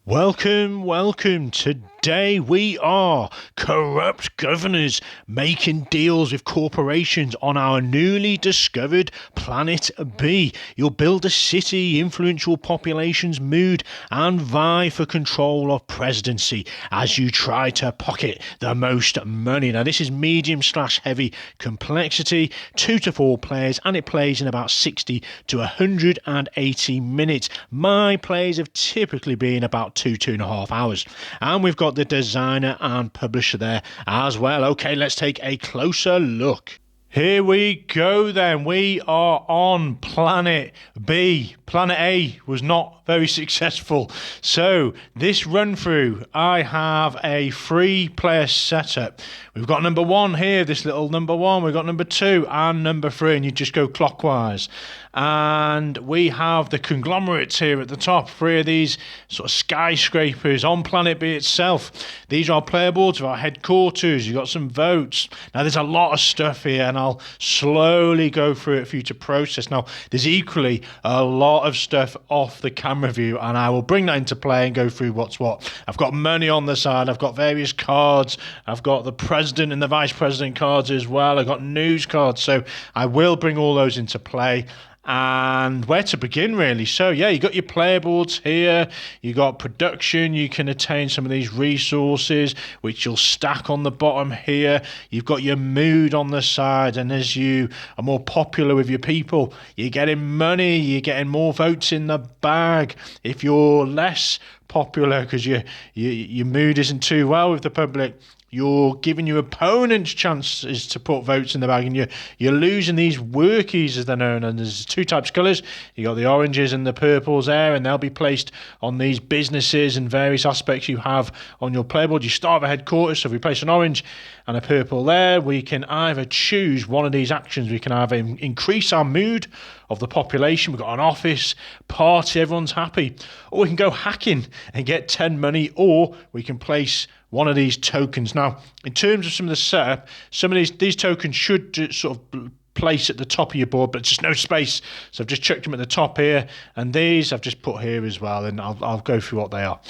Welcome. Today we are corrupt governors making deals with corporations on our newly discovered planet B. You'll build a city, influence your population's mood, and vie for control of presidency as you try to pocket the most money. Now, this is medium/heavy complexity, 2 to 4 players, and it plays in about 60 to 180 minutes. My plays have typically been about 2.5 hours. And we've got the designer and publisher there as well. Okay, let's take a closer look. Here we go then. We are on Planet B. Planet A was not very successful. So this run through, I have a 3-player setup. We've got number 1 here, this little number 1. We've got number 2 and number 3, and you just go clockwise. And we have the conglomerates here at the top, 3 of these sort of skyscrapers on Planet B itself. These are player boards of our headquarters. You've got some votes. Now, there's a lot of stuff here, and I'll slowly go through it for you to process. Now, there's equally a lot of stuff off the camera view, and I will bring that into play and go through what's what. I've got money on the side. I've got various cards. I've got the president and the vice president cards as well. I've got news cards. So I will bring all those into play. And where to begin, really? So yeah, you got your player boards here, you got production, you can attain some of these resources which you'll stack on the bottom here. You've got your mood on the side, and as you are more popular with your people, you're getting money, you're getting more votes in the bag. If you're less popular because your mood isn't too well with the public, you're giving your opponents chances to put votes in the bag, and you're losing these workies, as they're known. And there's 2 types of colours. You got the oranges and the purples there, and they'll be placed on these businesses and various aspects you have on your playboard. You start with a headquarters, so if we place an orange and a purple there, we can either choose one of these actions. We can either increase our mood of the population. We've got an office, party, everyone's happy. Or we can go hacking and get 10 money, or we can place one of these tokens. Now, in terms of some of the setup, some of these tokens should sort of place at the top of your board, but just no space. So I've just chucked them at the top here, and these I've just put here as well, and I'll go through what they are.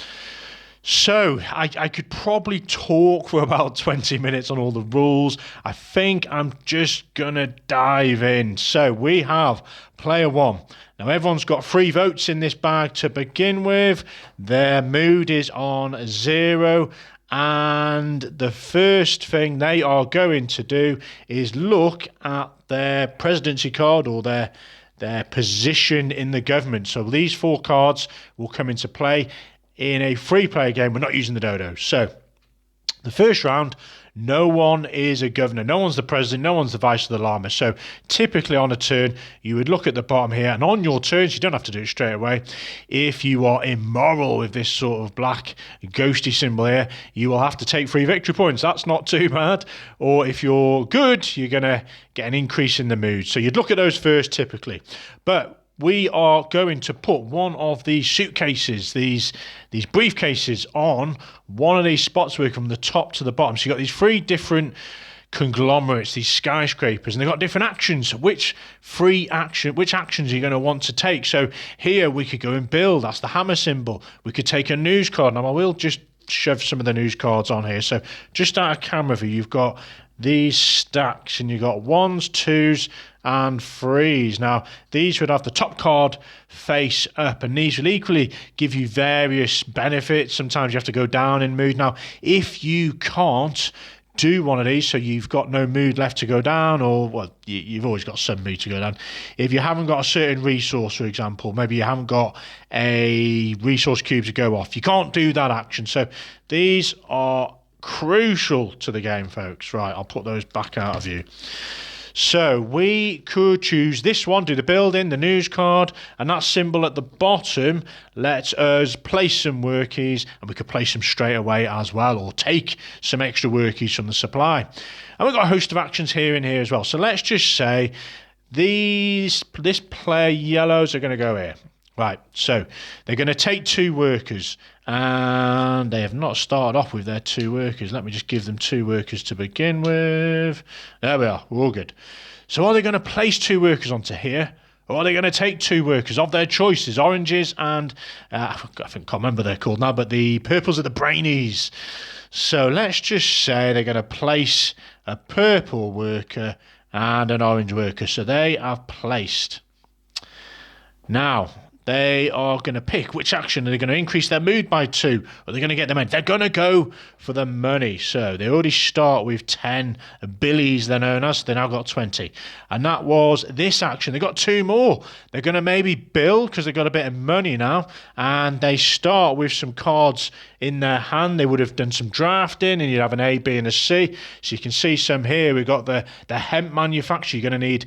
So I could probably talk for about 20 minutes on all the rules. I think I'm just going to dive in. So we have player 1. Now, everyone's got 3 votes in this bag to begin with. Their mood is on 0. And the first thing they are going to do is look at their presidency card, or their position in the government. So these 4 cards will come into play in a 3-player game. We're not using the dodo. So the first round, no one is a governor. No one's the president. No one's the vice of the llama. So typically on a turn, you would look at the bottom here, and on your turns, you don't have to do it straight away. If you are immoral with this sort of black ghosty symbol here, you will have to take 3 victory points. That's not too bad. Or if you're good, you're going to get an increase in the mood. So you'd look at those first typically. But we are going to put one of these suitcases, these briefcases, on one of these spots where from the top to the bottom. So you've got these 3 different conglomerates, these skyscrapers, and they've got different actions. Which actions are you going to want to take? So here we could go and build. That's the hammer symbol. We could take a news card. Now I will just shove some of the news cards on here. So just out of camera view, you've got these stacks, and you've got 1s, 2s, and 3s. Now, these would have the top card face up, and these will equally give you various benefits. Sometimes you have to go down in mood. Now, if you can't do one of these, so you've got no mood left to go down, or well, you've always got some mood to go down. If you haven't got a certain resource, for example, maybe you haven't got a resource cube to go off, you can't do that action. So these are crucial to the game, folks. Right, I'll put those back out of view. So we could choose this one, do the building, the news card, and that symbol at the bottom lets us place some workies, and we could place them straight away as well, or take some extra workies from the supply. And we've got a host of actions here and here as well. So let's just say this player yellows are going to go here. Right, so they're going to take 2 workers, and they have not started off with their 2 workers. Let me just give them 2 workers to begin with. There we are, we're all good. So are they going to place 2 workers onto here, Or are they going to take 2 workers of their choices? Oranges and, I can't remember what they're called now, but the purples are the brainies. So let's just say they're going to place a purple worker and an orange worker. So they have placed. Now, they are going to pick which action. Are they going to increase their mood by 2? Or are they going to get the money? They're going to go for the money. So they already start with 10 billies, they're known as. They now got 20. And that was this action. They got 2 more. They're going to maybe build because they've got a bit of money now. And they start with some cards in their hand. They would have done some drafting, and you'd have an A, B, and a C. So you can see some here. We've got the hemp manufacturer. You're going to need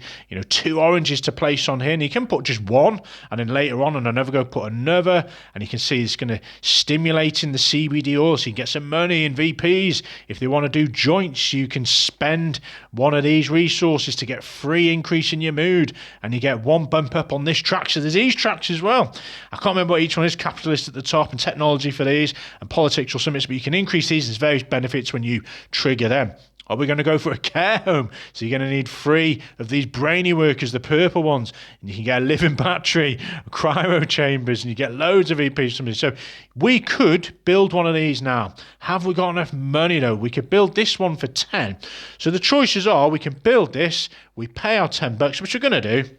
2 oranges to place on here. And you can put just 1, and then later on another go put another, and you can see it's going to stimulate in the CBD oil, so you get some money in VPs. If they want to do joints, you can spend one of these resources to get free increase in your mood, and you get 1 bump up on this track. So there's these tracks as well. I can't remember what each one is. Capitalist at the top and technology for these, and politics or something, but you can increase these. There's various benefits when you trigger them. Are we going to go for a care home? So you're going to need 3 of these brainy workers, the purple ones, and you can get a living battery, cryo chambers, and you get loads of EPs from this. So we could build one of these now. Have we got enough money though? We could build this one for 10. So the choices are, we can build this, we pay our $10, which we're going to do.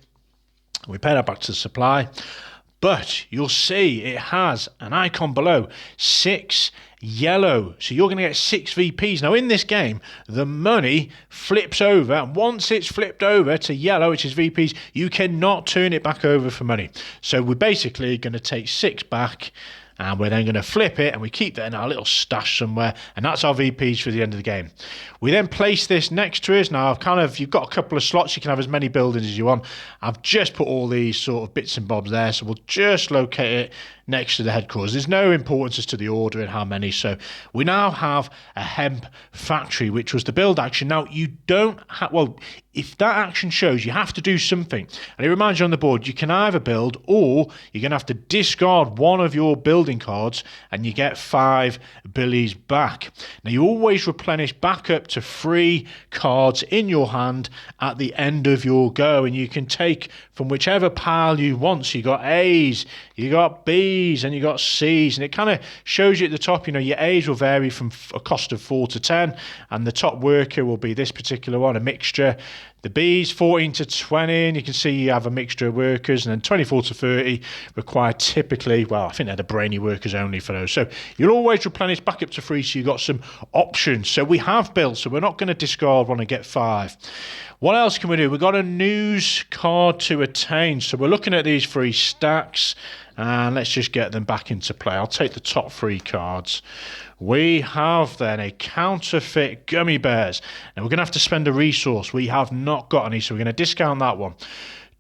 We pay that back to the supply. But you'll see it has an icon below, 6 yellow. So you're going to get 6 VPs. Now in this game, the money flips over. And once it's flipped over to yellow, which is VPs, you cannot turn it back over for money. So we're basically going to take 6 back, and we're then going to flip it, and we keep that in our little stash somewhere, and that's our VPs for the end of the game. We then place this next to us. Now, you've got a couple of slots. You can have as many buildings as you want. I've just put all these sort of bits and bobs there, so we'll just locate it next to the headquarters. There's no importance as to the order and how many. So we now have a hemp factory, which was the build action. Now, you don't have, if that action shows, you have to do something. And it reminds you on the board, you can either build, or you're going to have to discard one of your building cards and you get 5 billies back. Now, you always replenish back up to 3 cards in your hand at the end of your go, and you can take from whichever pile you want. So you got A's, you got B's, and you got C's, and it kind of shows you at the top, your A's will vary from a cost of 4 to 10, and the top worker will be this particular one, a mixture. The B's 14 to 20, and you can see you have a mixture of workers, and then 24 to 30 require typically, I think they're the brainy workers only for those. So you'll always replenish back up to 3, so you've got some options. So we have built, so we're not going to discard one and get 5. What else can we do? We've got a news card to attain. So we're looking at these 3 stacks, and let's just get them back into play. I'll take the top 3 cards. We have then a counterfeit gummy bears. Now we're going to have to spend a resource. We have not got any, so we're going to discount that one.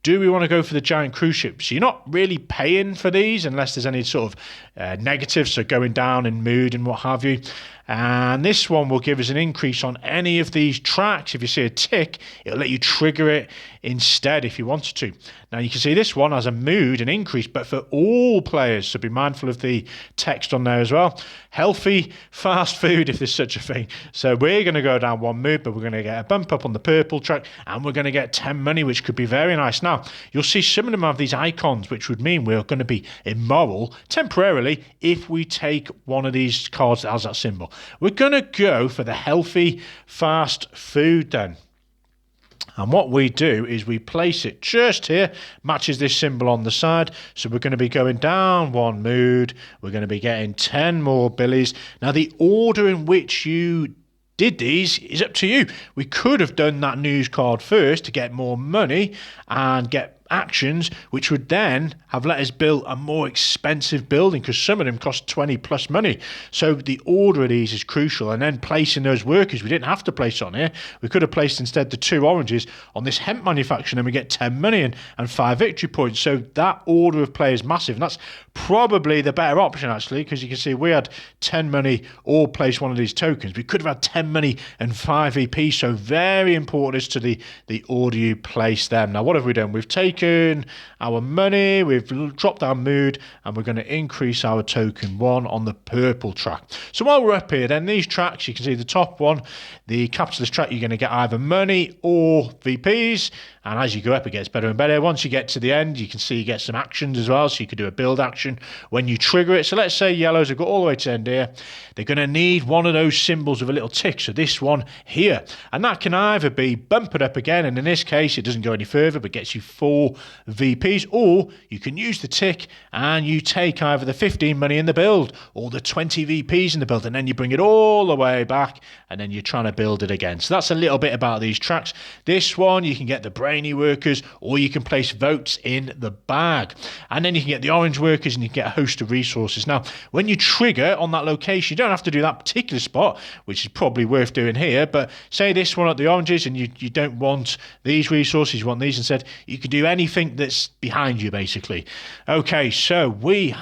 Do we want to go for the giant cruise ships? You're not really paying for these unless there's any sort of negatives, so going down in mood and what have you. And this one will give us an increase on any of these tracks. If you see a tick, it'll let you trigger it instead if you wanted to. Now you can see this one has a mood, an increase, but for all players, so be mindful of the text on there as well. Healthy fast food, if there's such a thing. So we're going to go down 1 mood, but we're going to get a bump up on the purple track, and we're going to get 10 money, which could be very nice. Now, you'll see some of them have these icons, which would mean we're going to be immoral temporarily if we take one of these cards that has that symbol. We're going to go for the healthy fast food then. And what we do is we place it just here, matches this symbol on the side. So we're going to be going down 1 mood. We're going to be getting 10 more billies. Now, the order in which you did these is up to you. We could have done that news card first to get more money and get actions, which would then have let us build a more expensive building, because some of them cost 20 plus money. So the order of these is crucial, and then placing those workers we didn't have to place on here. We could have placed instead the 2 oranges on this hemp manufacturer, and we get 10 money and 5 victory points. So that order of play is massive, and that's probably the better option actually, because you can see we had 10 money or place one of these tokens. We could have had 10 money and 5 EP, so very important as to the order you place them. Now what have we done? We've taken taken our money, we've dropped our mood, and we're going to increase our token 1 on the purple track. So while we're up here, then these tracks, you can see the top one, the capitalist track, you're going to get either money or VPs. And as you go up, it gets better and better. Once you get to the end, you can see you get some actions as well. So you could do a build action when you trigger it. So let's say yellows have got all the way to the end here. They're going to need one of those symbols with a little tick. So this one here. And that can either be bump it up again. And in this case, it doesn't go any further, but gets you 4 VPs. Or you can use the tick and you take either the 15 money in the build or the 20 VPs in the build. And then you bring it all the way back. And then you're trying to build it again. So that's a little bit about these tracks. This one, you can get the brainy workers, or you can place votes in the bag. And then you can get the orange workers and you can get a host of resources. Now, when you trigger on that location, you don't have to do that particular spot, which is probably worth doing here. But say this one at the oranges and you don't want these resources, you want these instead, you can do anything that's behind you, basically. Okay, so we've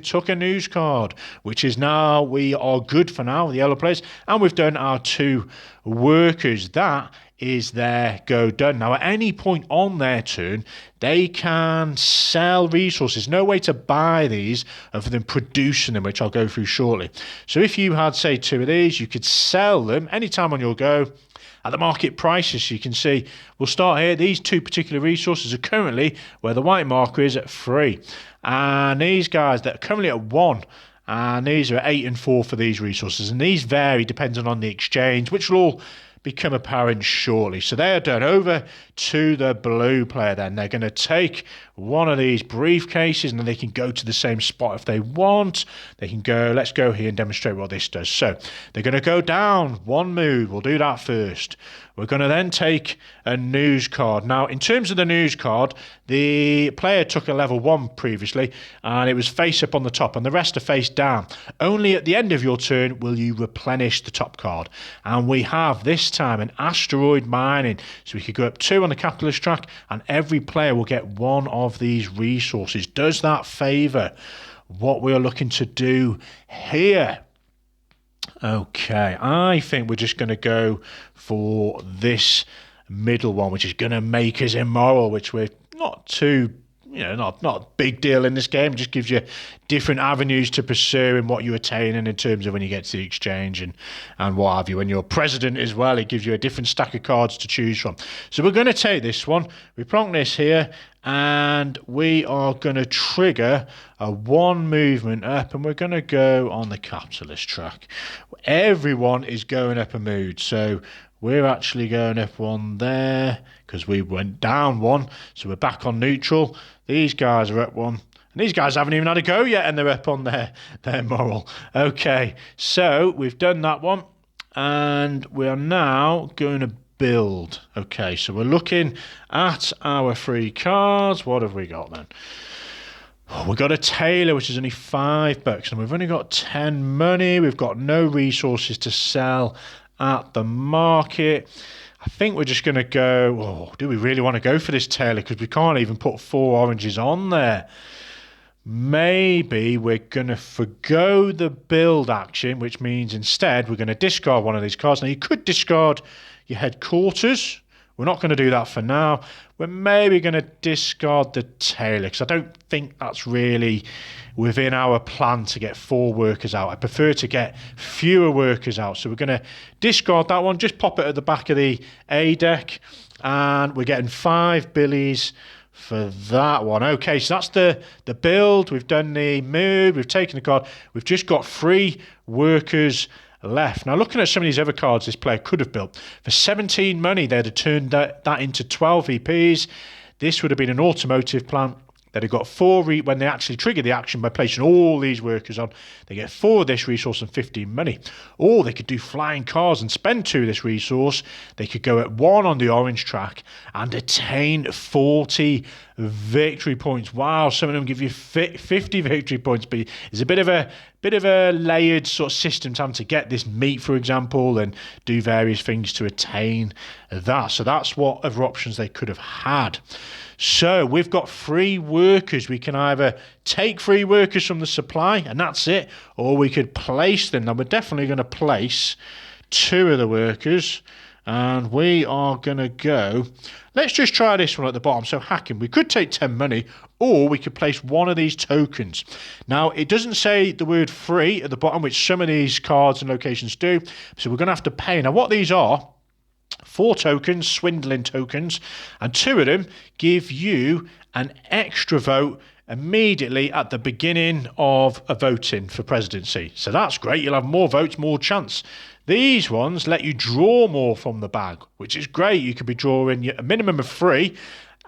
took a news card, which is now, we are good for now, the yellow players, and we've done our 2 workers. That is their go done. Now, at any point on their turn, they can sell resources. No way to buy these other than producing them, which I'll go through shortly. So if you had, say, 2 of these, you could sell them anytime on your go at the market prices. So you can see, we'll start here. These 2 particular resources are currently where the white marker is at 3. And these guys that are currently at 1. And these are 8 and 4 for these resources. And these vary depending on the exchange, which will all become apparent shortly. So they're done. Over to the blue player then. They're going to take one of these briefcases and then they can go to the same spot if they want. They can go, let's go here and demonstrate what this does. So they're going to go down 1 move. We'll do that first. We're going to then take a news card. Now, in terms of the news card, the player took a level 1 previously, and it was face up on the top, and the rest are face down. Only at the end of your turn will you replenish the top card. And we have, this time, an asteroid mining. So we could go up 2 on the capitalist track, and every player will get 1 of these resources. Does that favour what we're looking to do here? Okay, I think we're just going to go for this middle one, which is going to make us immoral, which we're not too, not a big deal in this game. It just gives you different avenues to pursue and what you attain, and in terms of when you get to the exchange and what have you. When you're president as well, it gives you a different stack of cards to choose from. So we're going to take this one. We plonk this here, and we are going to trigger a 1 movement up, and we're going to go on the capitalist track. Everyone is going up a mood, so we're actually going up 1 there because we went down 1, so we're back on neutral. These guys are up 1, and these guys haven't even had a go yet, and they're up on their moral. Okay, so we've done that one, and we are now going to build. Okay, so we're looking at our 3 cards. What have we got then? We've got a tailor, which is only $5, and we've only got 10 money. We've got no resources to sell at the market. I think we're just going to go, do we really want to go for this tailor? Because we can't even put 4 oranges on there. Maybe we're going to forgo the build action, which means instead we're going to discard one of these cards. Now, you could discard your headquarters. We're not going to do that for now. We're maybe going to discard the tailor because I don't think that's really within our plan to get 4 workers out. I prefer to get fewer workers out. So we're going to discard that one, just pop it at the back of the A deck, and we're getting 5 billies for that one. Okay, so that's the build. We've done the move. We've taken the card. We've just got 3 workers left. Now, looking at some of these other cards this player could have built, for 17 money, they'd have turned that into 12 VPs. This would have been an automotive plant. They'd have got 4 when they actually trigger the action by placing all these workers on. They get 4 of this resource and 15 money. Or they could do flying cars and spend 2 of this resource. They could go at 1 on the orange track and attain 40 victory points. Wow, some of them give you 50 victory points, but it's a bit of a layered sort of system to get this meat, for example, and do various things to attain that. So that's what other options they could have had. So we've got 3 workers. We can either take 3 workers from the supply, and that's it, or we could place them. Now, we're definitely going to place 2 of the workers, And we are going to go... Let's just try this one at the bottom. So hacking, we could take 10 money, or we could place one of these tokens. Now, it doesn't say the word free at the bottom, which some of these cards and locations do. So we're going to have to pay. Now, what these are, 4 tokens, swindling tokens, and 2 of them give you an extra vote immediately at the beginning of a voting for presidency. So that's great. You'll have more votes, more chance. These ones let you draw more from the bag, which is great. You could be drawing a minimum of 3,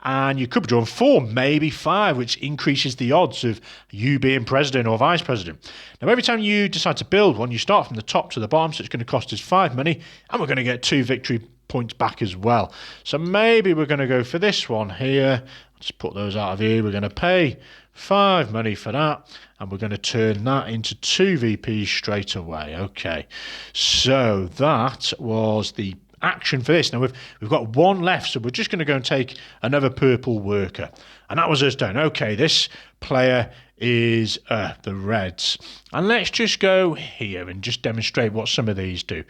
and you could be drawing 4, maybe 5, which increases the odds of you being president or vice president. Now, every time you decide to build one, you start from the top to the bottom, so it's going to cost us 5 money, and we're going to get 2 victory points back as well. So maybe we're going to go for this one here. Let's put those out of here. We're going to pay 5 money for that, and we're going to turn that into 2 VPs straight away. Okay, so that was the action for this. Now we've got 1 left, so we're just going to go and take another purple worker, and that was us done. Okay, this player is the Reds, and let's just go here and just demonstrate what some of these do.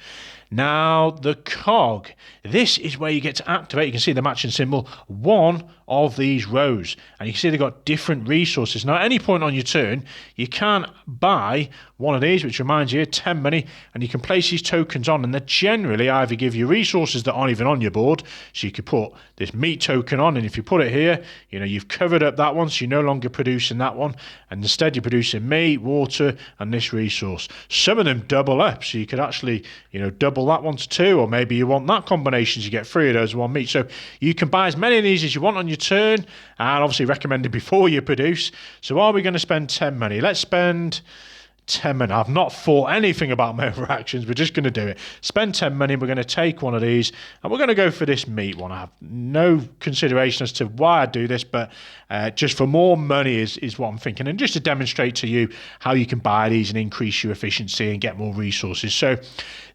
Now, the cog, this is where you get to activate. You can see the matching symbol, one of these rows, and you can see they've got different resources. Now, at any point on your turn, you can buy one of these, which reminds you, 10 money, and you can place these tokens on, and they generally either give you resources that aren't even on your board, so you could put this meat token on, and if you put it here, you know, you've covered up that one, so you're no longer producing that one, and instead you're producing meat, water, and this resource. Some of them double up, so you could actually, you know, double that one to 2, or maybe you want that combination, so you get 3 of those in one meat. So you can buy as many of these as you want on your turn, and obviously recommended before you produce. So are we going to spend 10 money? Let's spend 10 money. I've not thought anything about my overactions. We're just going to do it. Spend 10 money. We're going to take one of these, and we're going to go for this meat one. I have no consideration as to why I do this, but just for more money is what I'm thinking, and just to demonstrate to you how you can buy these and increase your efficiency and get more resources. So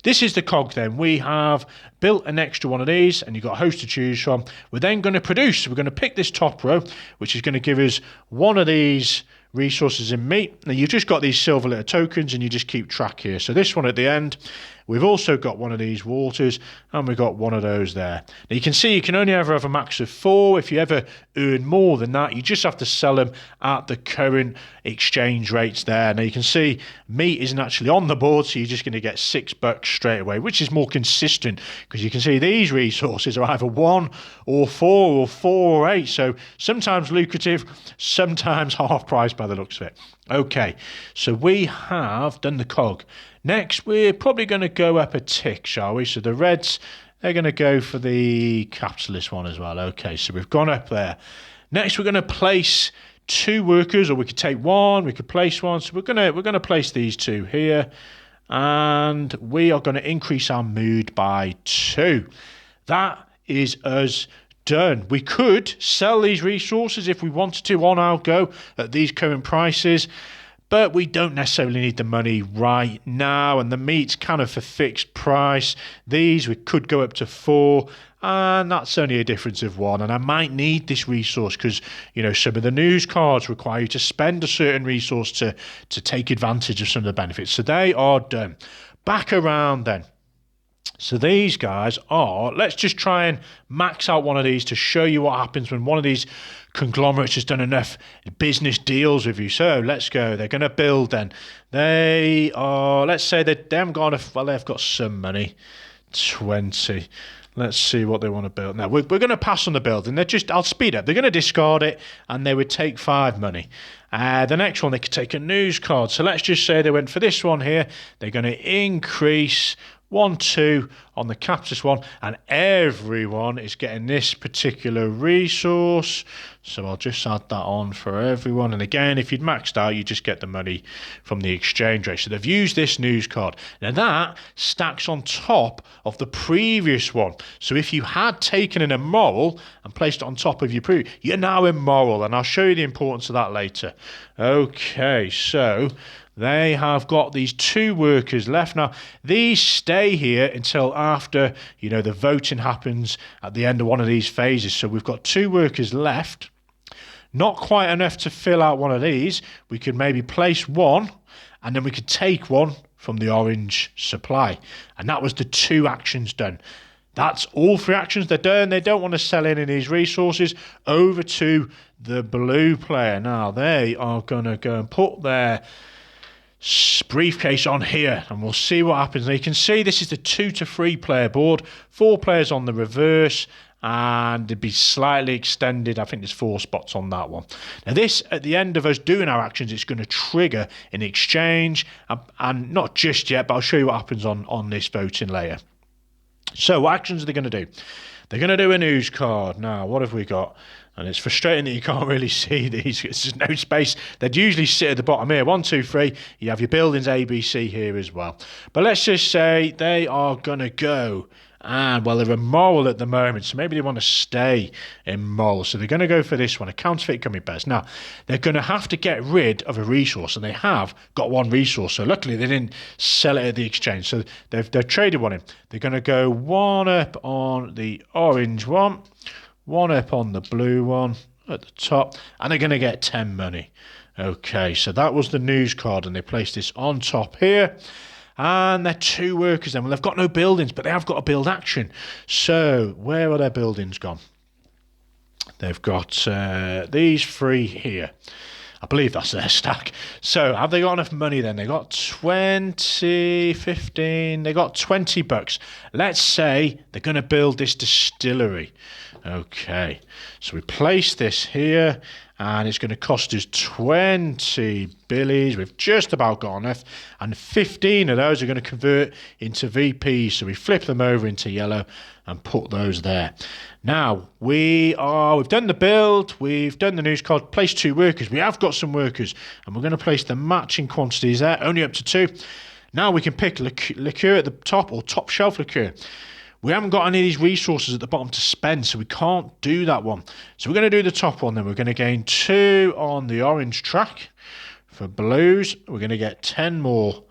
this is the cog then. We have built an extra one of these, and you've got a host to choose from. We're then going to produce. So we're going to pick this top row, which is going to give us one of these resources in meat. Now, you've just got these silver little tokens, and you just keep track here. So this one at the end, we've also got one of these waters, and we've got one of those there. Now, you can see you can only ever have a max of 4. If you ever earn more than that, you just have to sell them at the current exchange rates there. Now, you can see meat isn't actually on the board, so you're just going to get $6 straight away, which is more consistent, because you can see these resources are either 1 or 4 or 4 or 8. So sometimes lucrative, sometimes half price by the looks of it. Okay, so we have done the cog. Next, we're probably going to go up a tick, shall we? So the Reds, they're going to go for the capitalist one as well. Okay, so we've gone up there. Next, we're going to place 2 workers, or we could take 1, we could place 1. So we're going to place these 2 here, and we are going to increase our mood by 2. That is us done. We could sell these resources if we wanted to on our go at these current prices, but we don't necessarily need the money right now, and the meat's kind of a fixed price. These we could go up to 4, and that's only a difference of 1, and I might need this resource because, you know, some of the news cards require you to spend a certain resource to take advantage of some of the benefits. So they are done. Back around then. So these guys are, let's just try and max out one of these to show you what happens when one of these conglomerates has done enough business deals with you. So let's go. They're going to build then. They are, let's say they haven't got enough, well, they've got some money, 20. Let's see what they want to build. Now, we're going to pass on the building. I'll speed up. They're going to discard it, and they would take 5 money. The next one, they could take a news card. So let's just say they went for this one here. They're going to increase 1, 2 on the capitalist one, and everyone is getting this particular resource. So I'll just add that on for everyone. And again, if you'd maxed out, you just get the money from the exchange rate. So they've used this news card. Now that stacks on top of the previous one. So if you had taken an immoral and placed it on top of your previous, you're now immoral, and I'll show you the importance of that later. Okay, so they have got these 2 workers left. Now, these stay here until after, you know, the voting happens at the end of one of these phases. So we've got 2 workers left. Not quite enough to fill out one of these. We could maybe place 1, and then we could take 1 from the orange supply. And that was the 2 actions done. That's all 3 actions they're done. They don't want to sell any of these resources over to the blue player. Now, they are going to go and put their briefcase on here, and we'll see what happens. Now, you can see this is the 2 to 3 player board, 4 players on the reverse, and it'd be slightly extended. I think there's 4 spots on that one. Now this, at the end of us doing our actions, it's going to trigger an exchange, and not just yet, but I'll show you what happens on this voting later. So what actions are they going to do? They're going to do a news card. Now, what have we got? And it's frustrating that you can't really see these. There's no space. They'd usually sit at the bottom here. 1, 2, 3. You have your buildings A, B, C here as well. But let's just say they are going to go. And, well, they're immoral at the moment, so maybe they want to stay immoral. So they're going to go for this one, a counterfeit gummy bears. Now, they're going to have to get rid of a resource, and they have got 1 resource. So luckily, they didn't sell it at the exchange. So they've traded 1 in. They're going to go 1 up on the orange one, 1 up on the blue one at the top, and they're going to get 10 money. Okay, so that was the news card, and they placed this on top here. And they're 2 workers then. Well, they've got no buildings, but they have got a build action. So where are their buildings gone? They've got these 3 here. I believe that's their stack. So have they got enough money then? They got 20, 15, they got 20 bucks. Let's say they're going to build this distillery. Okay, so we place this here, and it's going to cost us 20 billies. We've just about got enough, and 15 of those are going to convert into VPs. So we flip them over into yellow and put those there. Now we've done the build, we've done the news card, placed 2 workers. We have got some workers, and we're going to place the matching quantities there, only up to 2. Now we can pick liqueur at the top, or top shelf liqueur. We haven't got any of these resources at the bottom to spend, so we can't do that one. So we're going to do the top one then. We're going to gain 2 on the orange track. For blues, we're going to get 10 more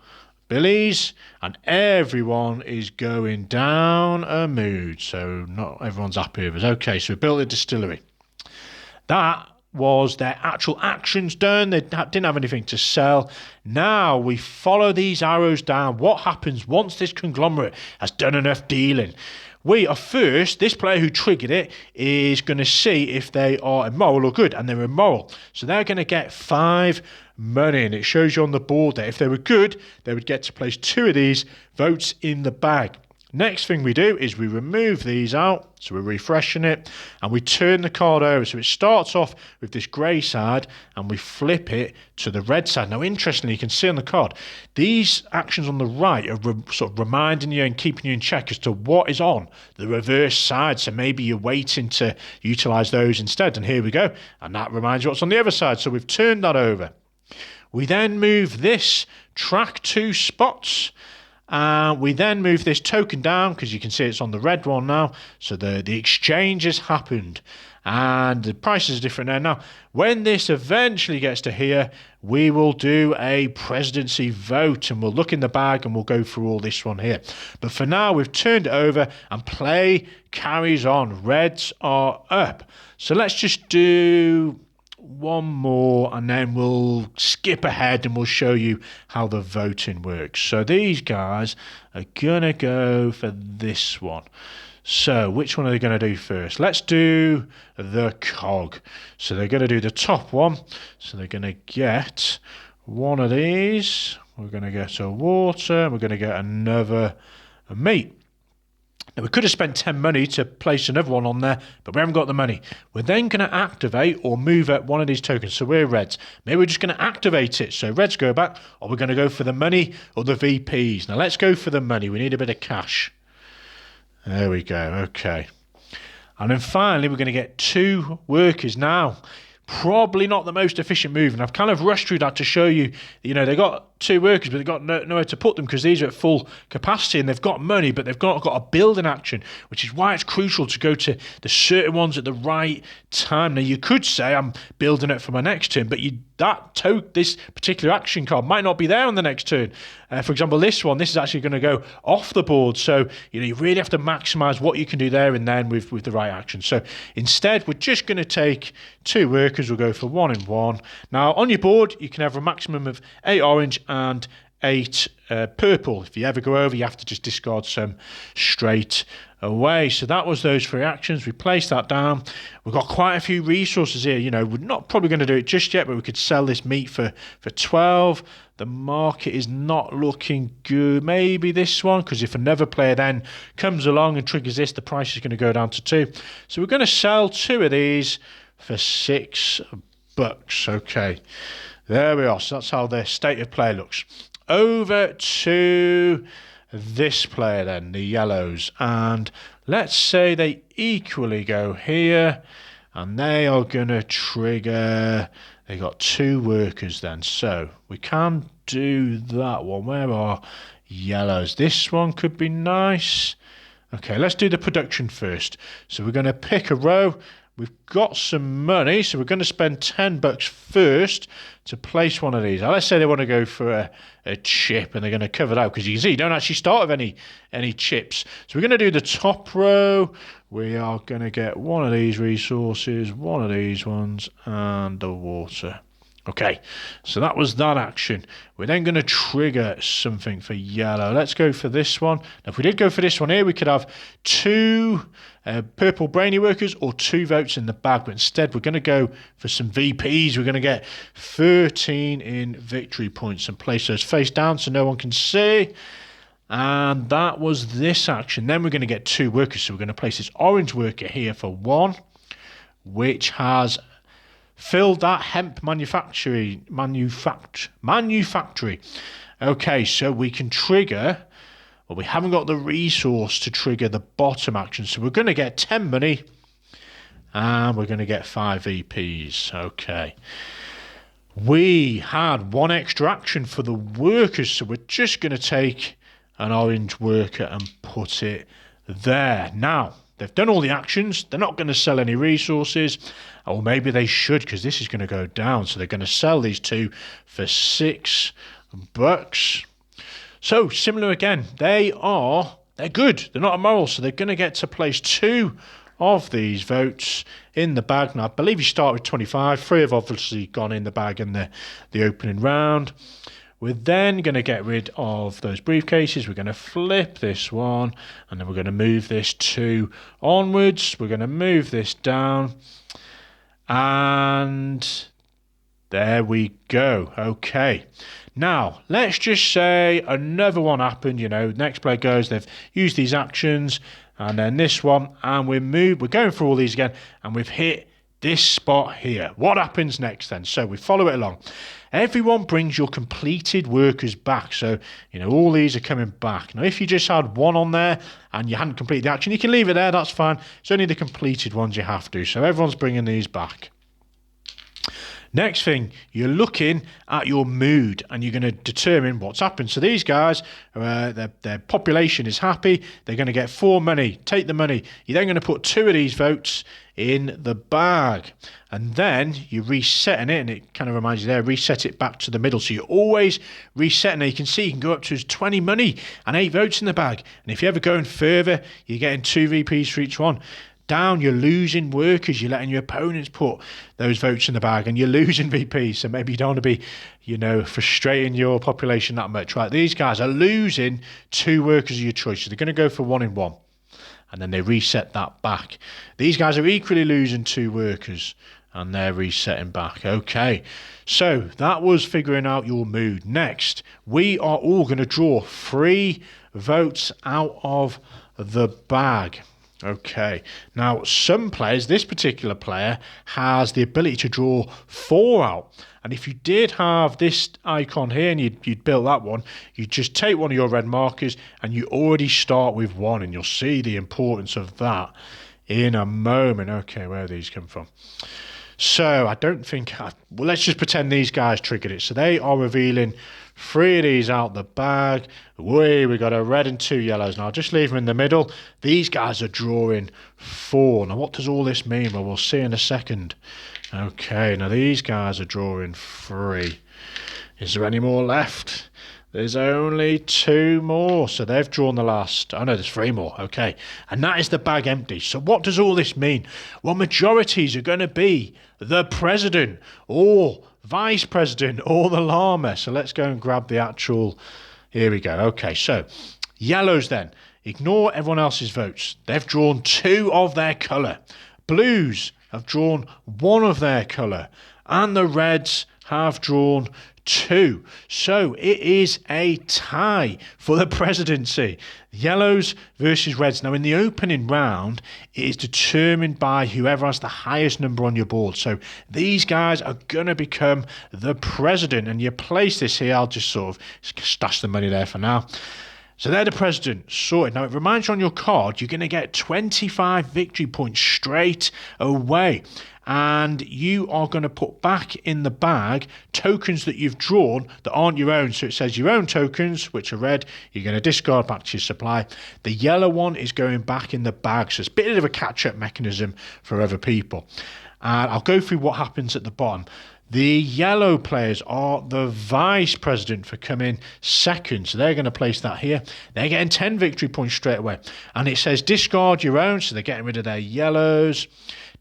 billies, and everyone is going down a mood. So not everyone's happy with us. Okay, so we built a distillery. That was their actual actions done. They didn't have anything to sell. Now we follow these arrows down. What happens once this conglomerate has done enough dealing? We are first, this player who triggered it is going to see if they are immoral or good, and they're immoral. So they're going to get 5 money, and it shows you on the board there. If they were good, they would get to place 2 of these votes in the bag. Next thing we do is we remove these out, so we're refreshing it, and we turn the card over. So it starts off with this grey side, and we flip it to the red side. Now, interestingly, you can see on the card, these actions on the right are sort of reminding you and keeping you in check as to what is on the reverse side. So maybe you're waiting to utilise those instead, and here we go. And that reminds you what's on the other side. So we've turned that over. We then move this track 2 spots. We then move this token down, because you can see it's on the red one now. So the exchange has happened, and the prices are different there. Now, when this eventually gets to here, we will do a presidency vote, and we'll look in the bag and we'll go through all this one here. But for now, we've turned it over, and play carries on. Reds are up. So let's just do 1 more, and then we'll skip ahead and we'll show you how the voting works. So these guys are gonna go for this one. So which one are they going to do first? Let's do the cog. So they're going to do the top one. So they're going to get 1 of these. We're going to get a water, and we're going to get another meat. Now, we could have spent 10 money to place another one on there, but we haven't got the money. We're then going to activate or move up 1 of these tokens. So we're reds. Maybe we're just going to activate it. So reds go back, or we're going to go for the money or the VPs. Now, let's go for the money. We need a bit of cash. There we go. Okay. And then finally, we're going to get 2 workers now. Probably not the most efficient move, and I've kind of rushed through that to show you, they got 2 workers, but they've got nowhere to put them, because these are at full capacity, and they've got money, but they've got a building action, which is why it's crucial to go to the certain ones at the right time. Now, you could say I'm building it for my next turn, but this particular action card might not be there on the next turn. For example, this is actually going to go off the board, so you really have to maximise what you can do there and then with the right action. So instead, we're just going to take 2 workers. We'll go for 1 and 1. Now, on your board, you can have a maximum of 8 orange and 8 purple. If you ever go over, you have to just discard some straight away. So that was those 3 actions. We placed that down. We've got quite a few resources here. You know, we're not probably going to do it just yet, but we could sell this meat for 12. The market is not looking good. Maybe this one, because if another player then comes along and triggers this, the price is going to go down to 2. So we're going to sell 2 of these for $6. Okay, there we are. So that's how the state of play looks. Over to this player then, the yellows, and let's say they equally go here, and they are going to trigger. They got 2 workers then, so we can do that one. Where are yellows? This one could be nice. Okay, let's do the production first. So we're going to pick a row. We've got some money, so we're going to spend $10 first to place one of these. Now, let's say they want to go for a chip, and they're going to cover that, because you can see you don't actually start with any chips. So we're going to do the top row. We are going to get one of these resources, one of these ones, and the water. Okay, so that was that action. We're then going to trigger something for yellow. Let's go for this one. Now, if we did go for this one here, we could have 2 purple brainy workers or 2 votes in the bag. But instead, we're going to go for some VPs. We're going to get 13 in victory points and place those face down so no one can see. And that was this action. Then we're going to get 2 workers. So we're going to place this orange worker here for 1, which has filled that hemp manufactory. Okay, so we can trigger, well, we haven't got the resource to trigger the bottom action. So we're going to get 10 money, and we're going to get 5 VPs. Okay. We had 1 extra action for the workers, so we're just going to take an orange worker and put it there. Now, they've done all the actions. They're not going to sell any resources. Or maybe they should, because this is going to go down. So they're going to sell these 2 for $6. So similar again. They're good. They're not immoral. So they're going to get to place 2 of these votes in the bag. Now, I believe you start with 25. 3 have obviously gone in the bag in the opening round. We're then going to get rid of those briefcases. We're going to flip this one, and then we're going to move this 2 onwards. We're going to move this down, and there we go. Okay. Now, let's just say another one happened. You know, next player goes, they've used these actions, and then this one, and we're going through all these again, and we've hit this spot here. What happens next then? So we follow it along. Everyone brings your completed workers back. So, you know, all these are coming back. Now, if you just had 1 on there and you hadn't completed the action, you can leave it there. That's fine. It's only the completed ones you have to. So everyone's bringing these back. Next thing, you're looking at your mood, and you're going to determine what's happened. So these guys, their population is happy. They're going to get 4 money. Take the money. You're then going to put 2 of these votes in the bag, and then you're resetting it, and it kind of reminds you there, reset it back to the middle. So you're always resetting it. You can see you can go up to 20 money and 8 votes in the bag. And if you're ever going further, you're getting 2 VPs for each one. Down, you're losing workers. You're letting your opponents put those votes in the bag, and you're losing VPs. So maybe you don't want to be, you know, frustrating your population that much, right? These guys are losing 2 workers of your choice. So they're going to go for 1 in 1, and then they reset that back. These guys are equally losing 2 workers, and they're resetting back. Okay, so that was figuring out your mood. Next, we are all going to draw 3 votes out of the bag. Okay, now some players, this particular player has the ability to draw 4 out. And if you did have this icon here and you'd built that one, you'd just take one of your red markers and you already start with 1, and you'll see the importance of that in a moment. Okay, where do these come from? So I don't think, well, let's just pretend these guys triggered it. So they are revealing 3 of these out the bag. We got a red and 2 yellows. Now I'll just leave them in the middle. These guys are drawing 4. Now what does all this mean? Well, we'll see in a second. Okay, now these guys are drawing 3. Is there any more left? There's only 2 more. So they've drawn the last. Oh no, there's 3 more. Okay. And that is the bag empty. So what does all this mean? Well, majorities are going to be the president or vice president or the llama. So let's go and grab the actual. Here we go. Okay, so yellows then. Ignore everyone else's votes. They've drawn 2 of their colour. Blues have drawn 1 of their colour. And the reds have drawn 2. So it is a tie for the presidency. Yellows versus reds. Now in the opening round, it is determined by whoever has the highest number on your board. So these guys are going to become the president. And you place this here. I'll just sort of stash the money there for now. So they're the president, sorted. Now, it reminds you on your card, you're going to get 25 victory points straight away. And you are going to put back in the bag tokens that you've drawn that aren't your own. So it says your own tokens, which are red, you're going to discard back to your supply. The yellow one is going back in the bag. So it's a bit of a catch-up mechanism for other people. And I'll go through what happens at the bottom. The yellow players are the vice president for coming second. So they're going to place that here. They're getting 10 victory points straight away. And it says discard your own. So they're getting rid of their yellows.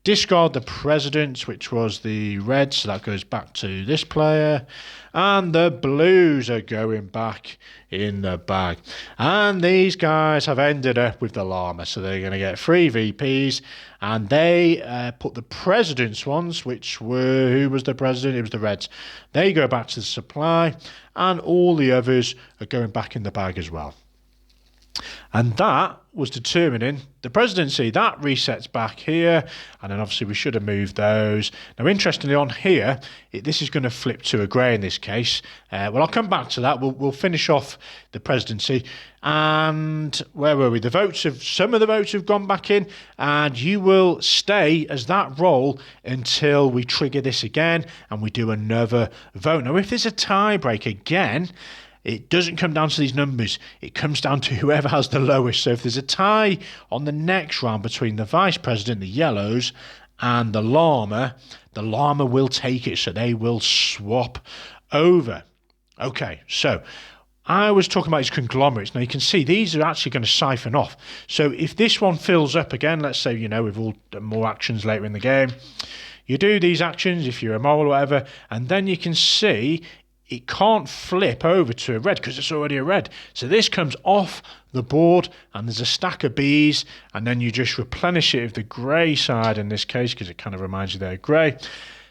Discard the presidents, which was the red. So that goes back to this player. And the blues are going back in the bag. And these guys have ended up with the llama. So they're going to get 3 VPs. And they put the president's ones, which were, who was the president? It was the reds. They go back to the supply. And all the others are going back in the bag as well. And that was determining the presidency. That resets back here. And then obviously we should have moved those. Now, interestingly, on here, this is going to flip to a grey in this case. Well, I'll come back to that. We'll finish off the presidency. And where were we? Some of the votes have gone back in. And you will stay as that role until we trigger this again. And we do another vote. Now, if there's a tie break again, it doesn't come down to these numbers. It comes down to whoever has the lowest. So if there's a tie on the next round between the vice president, the yellows, and the llama will take it. So they will swap over. Okay, so I was talking about these conglomerates. Now you can see these are actually going to siphon off. So if this one fills up again, let's say, we've all done more actions later in the game. You do these actions if you're a moral or whatever, and then you can see it can't flip over to a red because it's already a red. So this comes off the board and there's a stack of Bs, and then you just replenish it with the grey side in this case because it kind of reminds you they're grey.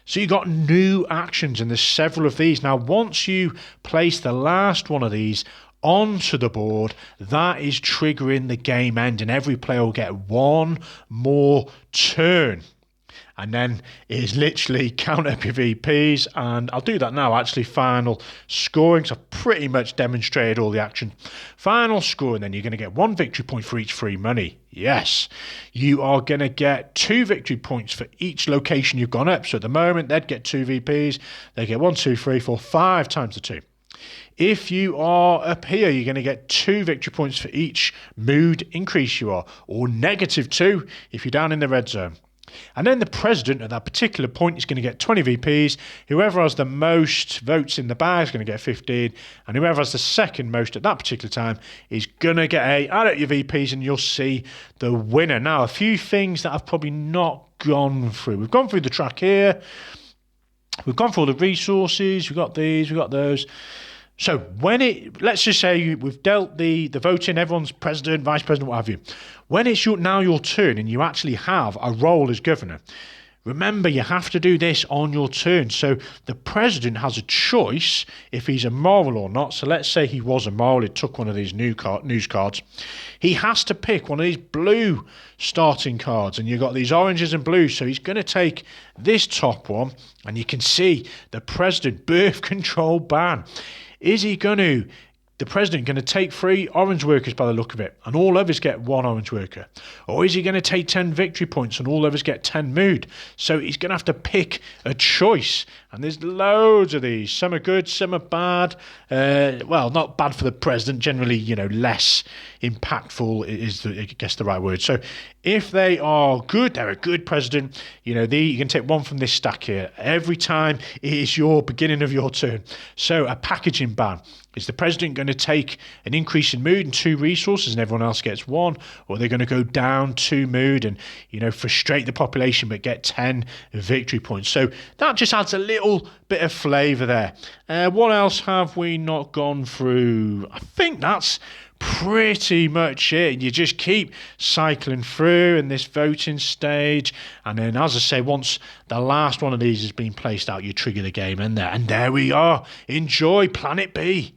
So you've got new actions and there's several of these. Now once you place the last one of these onto the board, that is triggering the game end and every player will get one more turn. And then it is literally count up your VPs. And I'll do that now, actually, final scoring. So I've pretty much demonstrated all the action. Final score, and then you're going to get 1 victory point for each free money. Yes, you are going to get 2 victory points for each location you've gone up. So at the moment, they'd get 2 VPs. They get 1, 2, 3, 4, 5 times the 2. If you are up here, you're going to get 2 victory points for each mood increase you are, or -2 if you're down in the red zone. And then the president at that particular point is going to get 20 VPs. Whoever has the most votes in the bag is going to get 15. And whoever has the second most at that particular time is going to get add up your VPs and you'll see the winner. Now, a few things that I've probably not gone through. We've gone through the track here. We've gone through all the resources. We've got these. We've got those. So let's just say we've dealt the voting, everyone's president, vice president, what have you. When it's now your turn and you actually have a role as governor, remember you have to do this on your turn. So the president has a choice if he's a moral or not. So let's say he was a moral, he took one of these news cards. He has to pick one of these blue starting cards, and you've got these oranges and blues. So he's going to take this top one, and you can see the president, birth control ban. Is he the president going to take 3 orange workers by the look of it, and all others get 1 orange worker? Or is he going to take 10 victory points and all others get 10 mood? So he's going to have to pick a choice. And there's loads of these. Some are good, some are bad. Well, not bad for the president, generally, less impactful is, I guess, the right word. So if they are good, they're a good president. You can take 1 from this stack here. Every time it is your beginning of your turn. So a packaging ban. Is the president going to to take an increase in mood and 2 resources and everyone else gets 1? Or are they going to go down 2 mood and, frustrate the population but get 10 victory points? So that just adds a little bit of flavour there. What else have we not gone through? I think that's pretty much it. You just keep cycling through in this voting stage, and then, as I say, once the last one of these has been placed out, you trigger the game in there, and there we are. Enjoy Planet B.